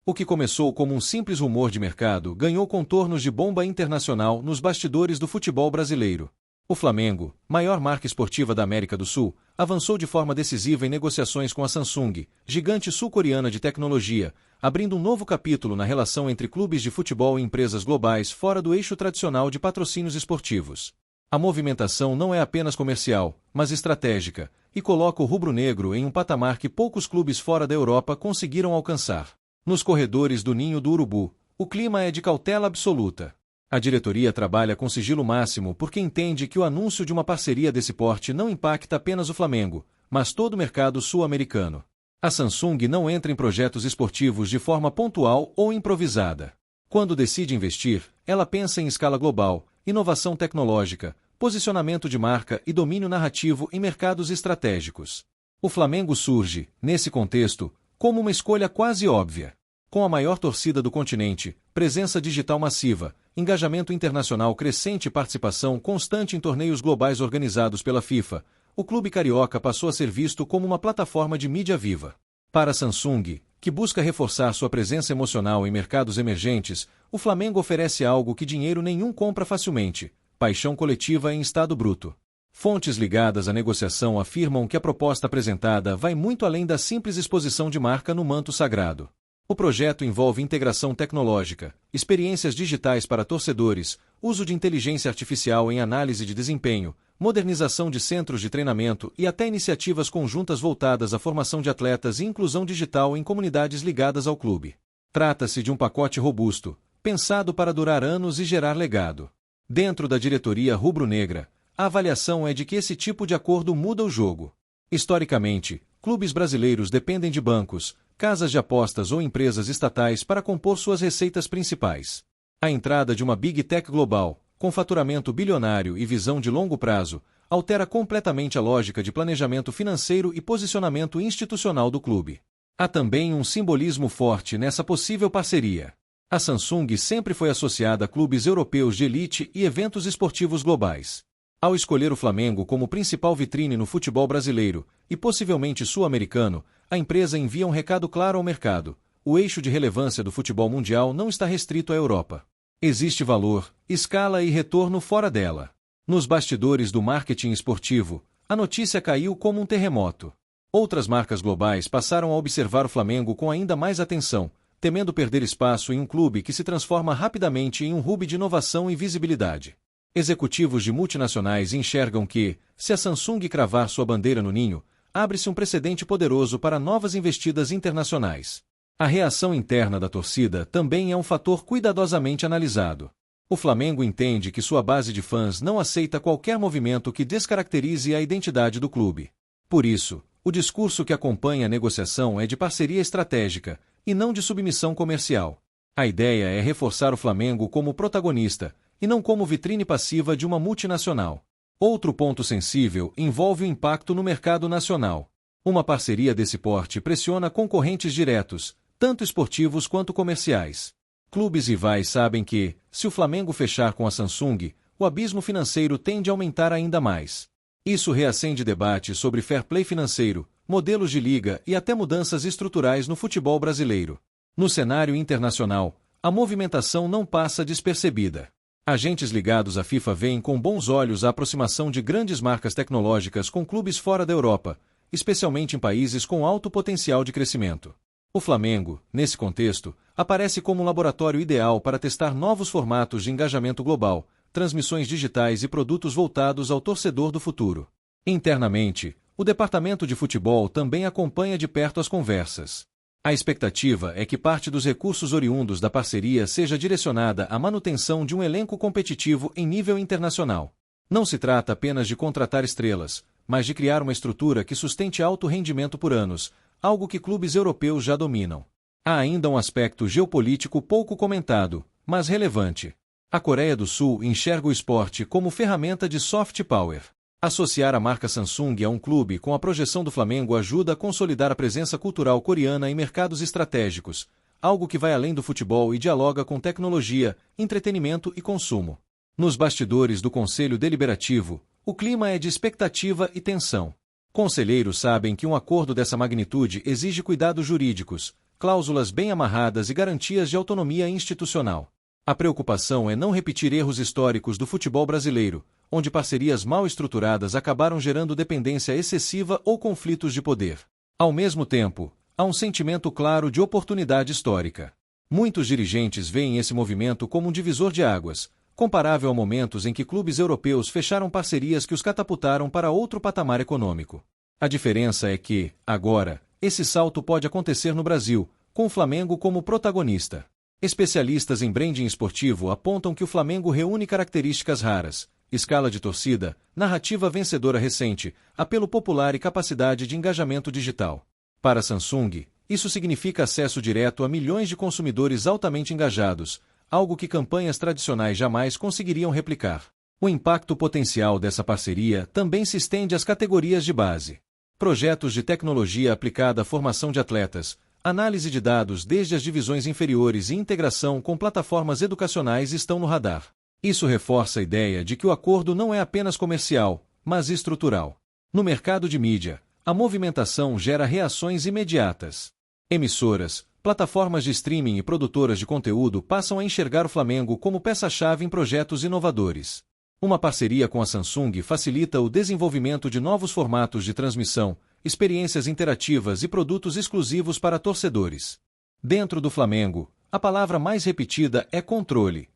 O que começou como um simples rumor de mercado ganhou contornos de bomba internacional nos bastidores do futebol brasileiro. O Flamengo, maior marca esportiva da América do Sul, avançou de forma decisiva em negociações com a Samsung, gigante sul-coreana de tecnologia, abrindo um novo capítulo na relação entre clubes de futebol e empresas globais fora do eixo tradicional de patrocínios esportivos. A movimentação não é apenas comercial, mas estratégica, e coloca o rubro-negro em um patamar que poucos clubes fora da Europa conseguiram alcançar. Nos corredores do Ninho do Urubu, o clima é de cautela absoluta. A diretoria trabalha com sigilo máximo porque entende que o anúncio de uma parceria desse porte não impacta apenas o Flamengo, mas todo o mercado sul-americano. A Samsung não entra em projetos esportivos de forma pontual ou improvisada. Quando decide investir, ela pensa em escala global, inovação tecnológica, posicionamento de marca e domínio narrativo em mercados estratégicos. O Flamengo surge, nesse contexto, como uma escolha quase óbvia. Com a maior torcida do continente, presença digital massiva, engajamento internacional crescente e participação constante em torneios globais organizados pela FIFA, o clube carioca passou a ser visto como uma plataforma de mídia viva. Para a Samsung, que busca reforçar sua presença emocional em mercados emergentes, o Flamengo oferece algo que dinheiro nenhum compra facilmente: paixão coletiva em estado bruto. Fontes ligadas à negociação afirmam que a proposta apresentada vai muito além da simples exposição de marca no manto sagrado. O projeto envolve integração tecnológica, experiências digitais para torcedores, uso de inteligência artificial em análise de desempenho, modernização de centros de treinamento e até iniciativas conjuntas voltadas à formação de atletas e inclusão digital em comunidades ligadas ao clube. Trata-se de um pacote robusto, pensado para durar anos e gerar legado. Dentro da diretoria rubro-negra, a avaliação é de que esse tipo de acordo muda o jogo. Historicamente, clubes brasileiros dependem de bancos, casas de apostas ou empresas estatais para compor suas receitas principais. A entrada de uma Big Tech global, com faturamento bilionário e visão de longo prazo, altera completamente a lógica de planejamento financeiro e posicionamento institucional do clube. Há também um simbolismo forte nessa possível parceria. A Samsung sempre foi associada a clubes europeus de elite e eventos esportivos globais. Ao escolher o Flamengo como principal vitrine no futebol brasileiro, e possivelmente sul-americano, a empresa envia um recado claro ao mercado: o eixo de relevância do futebol mundial não está restrito à Europa. Existe valor, escala e retorno fora dela. Nos bastidores do marketing esportivo, a notícia caiu como um terremoto. Outras marcas globais passaram a observar o Flamengo com ainda mais atenção, temendo perder espaço em um clube que se transforma rapidamente em um hub de inovação e visibilidade. Executivos de multinacionais enxergam que, se a Samsung cravar sua bandeira no ninho, abre-se um precedente poderoso para novas investidas internacionais. A reação interna da torcida também é um fator cuidadosamente analisado. O Flamengo entende que sua base de fãs não aceita qualquer movimento que descaracterize a identidade do clube. Por isso, o discurso que acompanha a negociação é de parceria estratégica, e não de submissão comercial. A ideia é reforçar o Flamengo como protagonista, e não como vitrine passiva de uma multinacional. Outro ponto sensível envolve o impacto no mercado nacional. Uma parceria desse porte pressiona concorrentes diretos, tanto esportivos quanto comerciais. Clubes rivais sabem que, se o Flamengo fechar com a Samsung, o abismo financeiro tende a aumentar ainda mais. Isso reacende debates sobre fair play financeiro, modelos de liga e até mudanças estruturais no futebol brasileiro. No cenário internacional, a movimentação não passa despercebida. Agentes ligados à FIFA veem com bons olhos a aproximação de grandes marcas tecnológicas com clubes fora da Europa, especialmente em países com alto potencial de crescimento. O Flamengo, nesse contexto, aparece como um laboratório ideal para testar novos formatos de engajamento global, transmissões digitais e produtos voltados ao torcedor do futuro. Internamente, o departamento de futebol também acompanha de perto as conversas. A expectativa é que parte dos recursos oriundos da parceria seja direcionada à manutenção de um elenco competitivo em nível internacional. Não se trata apenas de contratar estrelas, mas de criar uma estrutura que sustente alto rendimento por anos, algo que clubes europeus já dominam. Há ainda um aspecto geopolítico pouco comentado, mas relevante. A Coreia do Sul enxerga o esporte como ferramenta de soft power. Associar a marca Samsung a um clube com a projeção do Flamengo ajuda a consolidar a presença cultural coreana em mercados estratégicos, algo que vai além do futebol e dialoga com tecnologia, entretenimento e consumo. Nos bastidores do Conselho Deliberativo, o clima é de expectativa e tensão. Conselheiros sabem que um acordo dessa magnitude exige cuidados jurídicos, cláusulas bem amarradas e garantias de autonomia institucional. A preocupação é não repetir erros históricos do futebol brasileiro, onde parcerias mal estruturadas acabaram gerando dependência excessiva ou conflitos de poder. Ao mesmo tempo, há um sentimento claro de oportunidade histórica. Muitos dirigentes veem esse movimento como um divisor de águas, comparável a momentos em que clubes europeus fecharam parcerias que os catapultaram para outro patamar econômico. A diferença é que, agora, esse salto pode acontecer no Brasil, com o Flamengo como protagonista. Especialistas em branding esportivo apontam que o Flamengo reúne características raras: escala de torcida, narrativa vencedora recente, apelo popular e capacidade de engajamento digital. Para a Samsung, isso significa acesso direto a milhões de consumidores altamente engajados, algo que campanhas tradicionais jamais conseguiriam replicar. O impacto potencial dessa parceria também se estende às categorias de base. Projetos de tecnologia aplicada à formação de atletas, análise de dados desde as divisões inferiores e integração com plataformas educacionais estão no radar. Isso reforça a ideia de que o acordo não é apenas comercial, mas estrutural. No mercado de mídia, a movimentação gera reações imediatas. Emissoras, plataformas de streaming e produtoras de conteúdo passam a enxergar o Flamengo como peça-chave em projetos inovadores. Uma parceria com a Samsung facilita o desenvolvimento de novos formatos de transmissão, experiências interativas e produtos exclusivos para torcedores. Dentro do Flamengo, a palavra mais repetida é controle.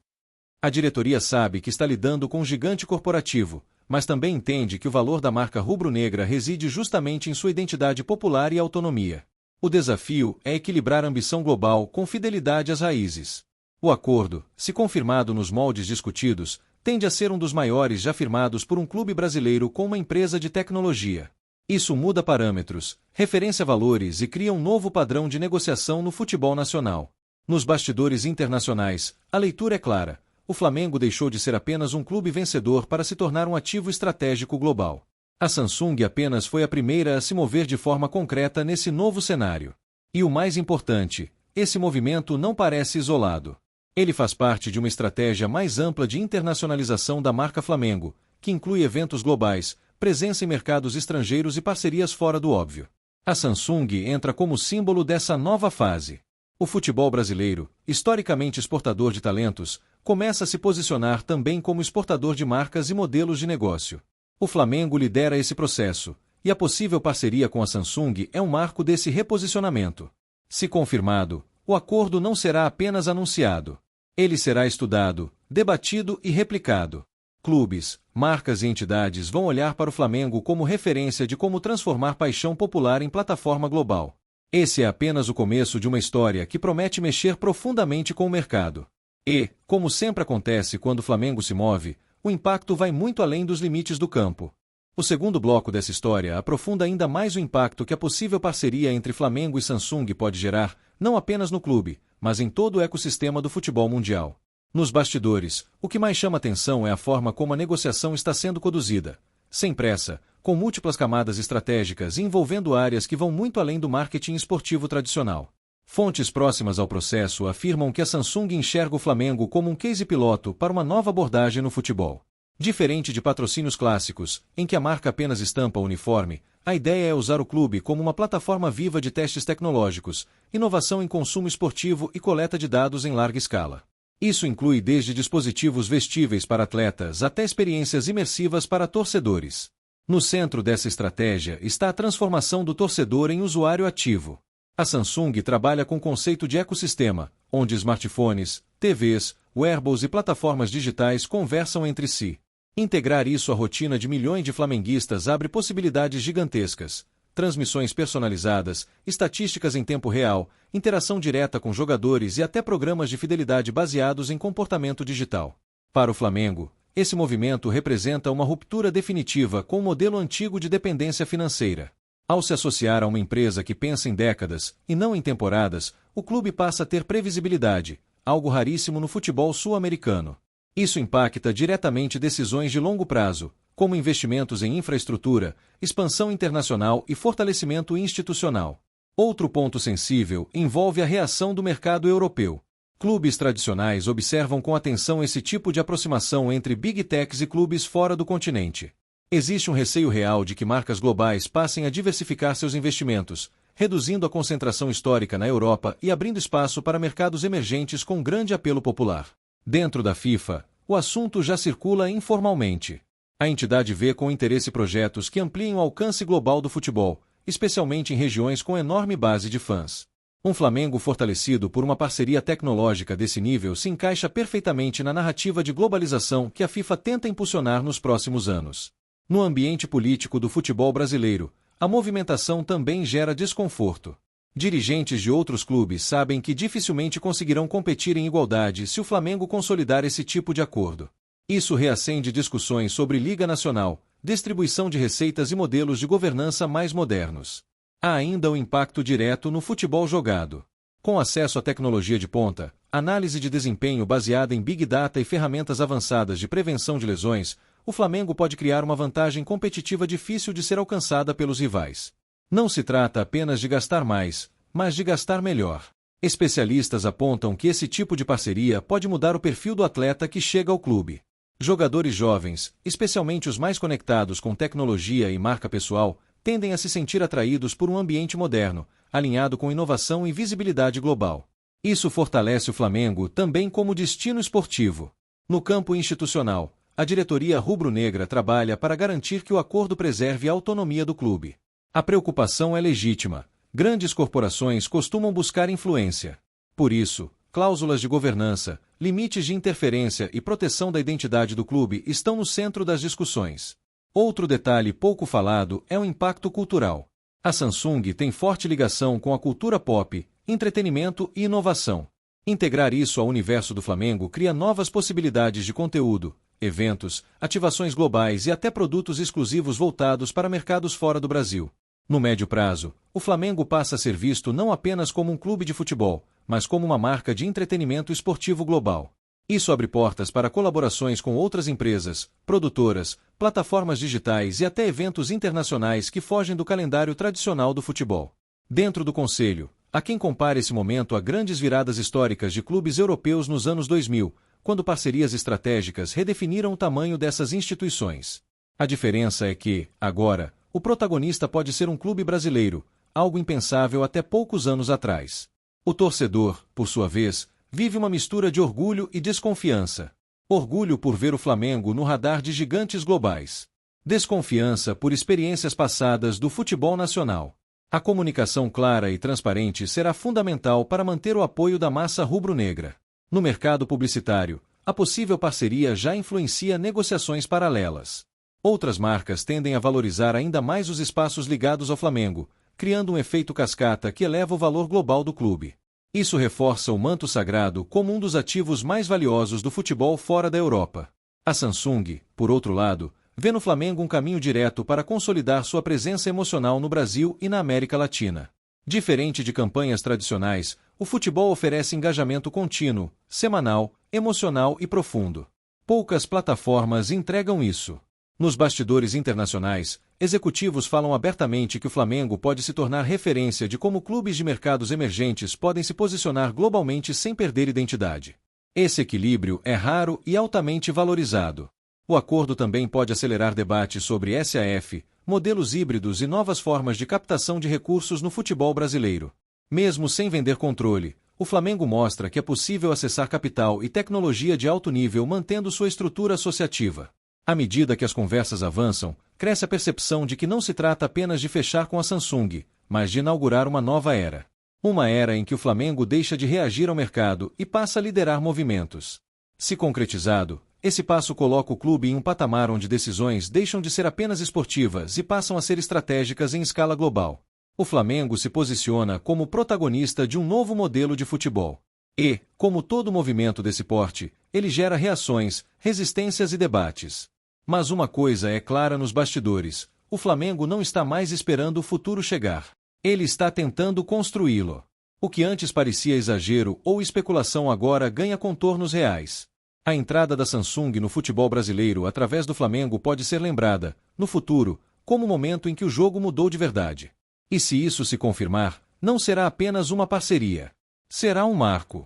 A diretoria sabe que está lidando com um gigante corporativo, mas também entende que o valor da marca rubro-negra reside justamente em sua identidade popular e autonomia. O desafio é equilibrar a ambição global com fidelidade às raízes. O acordo, se confirmado nos moldes discutidos, tende a ser um dos maiores já firmados por um clube brasileiro com uma empresa de tecnologia. Isso muda parâmetros, referencia valores e cria um novo padrão de negociação no futebol nacional. Nos bastidores internacionais, a leitura é clara: o Flamengo deixou de ser apenas um clube vencedor para se tornar um ativo estratégico global. A Samsung apenas foi a primeira a se mover de forma concreta nesse novo cenário. E o mais importante, esse movimento não parece isolado. Ele faz parte de uma estratégia mais ampla de internacionalização da marca Flamengo, que inclui eventos globais, presença em mercados estrangeiros e parcerias fora do óbvio. A Samsung entra como símbolo dessa nova fase. O futebol brasileiro, historicamente exportador de talentos, começa a se posicionar também como exportador de marcas e modelos de negócio. O Flamengo lidera esse processo, e a possível parceria com a Samsung é um marco desse reposicionamento. Se confirmado, o acordo não será apenas anunciado. Ele será estudado, debatido e replicado. Clubes, marcas e entidades vão olhar para o Flamengo como referência de como transformar paixão popular em plataforma global. Esse é apenas o começo de uma história que promete mexer profundamente com o mercado. E, como sempre acontece quando o Flamengo se move, o impacto vai muito além dos limites do campo. O segundo bloco dessa história aprofunda ainda mais o impacto que a possível parceria entre Flamengo e Samsung pode gerar, não apenas no clube, mas em todo o ecossistema do futebol mundial. Nos bastidores, o que mais chama atenção é a forma como a negociação está sendo conduzida. Sem pressa, com múltiplas camadas estratégicas e envolvendo áreas que vão muito além do marketing esportivo tradicional. Fontes próximas ao processo afirmam que a Samsung enxerga o Flamengo como um case piloto para uma nova abordagem no futebol. Diferente de patrocínios clássicos, em que a marca apenas estampa o uniforme, a ideia é usar o clube como uma plataforma viva de testes tecnológicos, inovação em consumo esportivo e coleta de dados em larga escala. Isso inclui desde dispositivos vestíveis para atletas até experiências imersivas para torcedores. No centro dessa estratégia está a transformação do torcedor em usuário ativo. A Samsung trabalha com o conceito de ecossistema, onde smartphones, TVs, wearables e plataformas digitais conversam entre si. Integrar isso à rotina de milhões de flamenguistas abre possibilidades gigantescas: transmissões personalizadas, estatísticas em tempo real, interação direta com jogadores e até programas de fidelidade baseados em comportamento digital. Para o Flamengo, esse movimento representa uma ruptura definitiva com o modelo antigo de dependência financeira. Ao se associar a uma empresa que pensa em décadas, e não em temporadas, o clube passa a ter previsibilidade, algo raríssimo no futebol sul-americano. Isso impacta diretamente decisões de longo prazo, como investimentos em infraestrutura, expansão internacional e fortalecimento institucional. Outro ponto sensível envolve a reação do mercado europeu. Clubes tradicionais observam com atenção esse tipo de aproximação entre Big Techs e clubes fora do continente. Existe um receio real de que marcas globais passem a diversificar seus investimentos, reduzindo a concentração histórica na Europa e abrindo espaço para mercados emergentes com grande apelo popular. Dentro da FIFA, o assunto já circula informalmente. A entidade vê com interesse projetos que ampliem o alcance global do futebol, especialmente em regiões com enorme base de fãs. Um Flamengo fortalecido por uma parceria tecnológica desse nível se encaixa perfeitamente na narrativa de globalização que a FIFA tenta impulsionar nos próximos anos. No ambiente político do futebol brasileiro, a movimentação também gera desconforto. Dirigentes de outros clubes sabem que dificilmente conseguirão competir em igualdade se o Flamengo consolidar esse tipo de acordo. Isso reacende discussões sobre Liga Nacional, distribuição de receitas e modelos de governança mais modernos. Há ainda o impacto direto no futebol jogado. Com acesso à tecnologia de ponta, análise de desempenho baseada em Big Data e ferramentas avançadas de prevenção de lesões, o Flamengo pode criar uma vantagem competitiva difícil de ser alcançada pelos rivais. Não se trata apenas de gastar mais, mas de gastar melhor. Especialistas apontam que esse tipo de parceria pode mudar o perfil do atleta que chega ao clube. Jogadores jovens, especialmente os mais conectados com tecnologia e marca pessoal, tendem a se sentir atraídos por um ambiente moderno, alinhado com inovação e visibilidade global. Isso fortalece o Flamengo também como destino esportivo. No campo institucional, a diretoria rubro-negra trabalha para garantir que o acordo preserve a autonomia do clube. A preocupação é legítima. Grandes corporações costumam buscar influência. Por isso, cláusulas de governança, limites de interferência e proteção da identidade do clube estão no centro das discussões. Outro detalhe pouco falado é o impacto cultural. A Samsung tem forte ligação com a cultura pop, entretenimento e inovação. Integrar isso ao universo do Flamengo cria novas possibilidades de conteúdo, eventos, ativações globais e até produtos exclusivos voltados para mercados fora do Brasil. No médio prazo, o Flamengo passa a ser visto não apenas como um clube de futebol, mas como uma marca de entretenimento esportivo global. Isso abre portas para colaborações com outras empresas, produtoras, plataformas digitais e até eventos internacionais que fogem do calendário tradicional do futebol. Dentro do Conselho, há quem compare esse momento a grandes viradas históricas de clubes europeus nos anos 2000, quando parcerias estratégicas redefiniram o tamanho dessas instituições. A diferença é que, agora, o protagonista pode ser um clube brasileiro, algo impensável até poucos anos atrás. O torcedor, por sua vez, vive uma mistura de orgulho e desconfiança. Orgulho por ver o Flamengo no radar de gigantes globais. Desconfiança por experiências passadas do futebol nacional. A comunicação clara e transparente será fundamental para manter o apoio da massa rubro-negra. No mercado publicitário, a possível parceria já influencia negociações paralelas. Outras marcas tendem a valorizar ainda mais os espaços ligados ao Flamengo, criando um efeito cascata que eleva o valor global do clube. Isso reforça o manto sagrado como um dos ativos mais valiosos do futebol fora da Europa. A Samsung, por outro lado, vê no Flamengo um caminho direto para consolidar sua presença emocional no Brasil e na América Latina. Diferente de campanhas tradicionais, o futebol oferece engajamento contínuo, semanal, emocional e profundo. Poucas plataformas entregam isso. Nos bastidores internacionais, executivos falam abertamente que o Flamengo pode se tornar referência de como clubes de mercados emergentes podem se posicionar globalmente sem perder identidade. Esse equilíbrio é raro e altamente valorizado. O acordo também pode acelerar debates sobre SAF, modelos híbridos e novas formas de captação de recursos no futebol brasileiro. Mesmo sem vender controle, o Flamengo mostra que é possível acessar capital e tecnologia de alto nível mantendo sua estrutura associativa. À medida que as conversas avançam, cresce a percepção de que não se trata apenas de fechar com a Samsung, mas de inaugurar uma nova era. Uma era em que o Flamengo deixa de reagir ao mercado e passa a liderar movimentos. Se concretizado, esse passo coloca o clube em um patamar onde decisões deixam de ser apenas esportivas e passam a ser estratégicas em escala global. O Flamengo se posiciona como protagonista de um novo modelo de futebol. E, como todo movimento desse porte, ele gera reações, resistências e debates. Mas uma coisa é clara nos bastidores: o Flamengo não está mais esperando o futuro chegar. Ele está tentando construí-lo. O que antes parecia exagero ou especulação agora ganha contornos reais. A entrada da Samsung no futebol brasileiro através do Flamengo pode ser lembrada, no futuro, como o momento em que o jogo mudou de verdade. E se isso se confirmar, não será apenas uma parceria. Será um marco.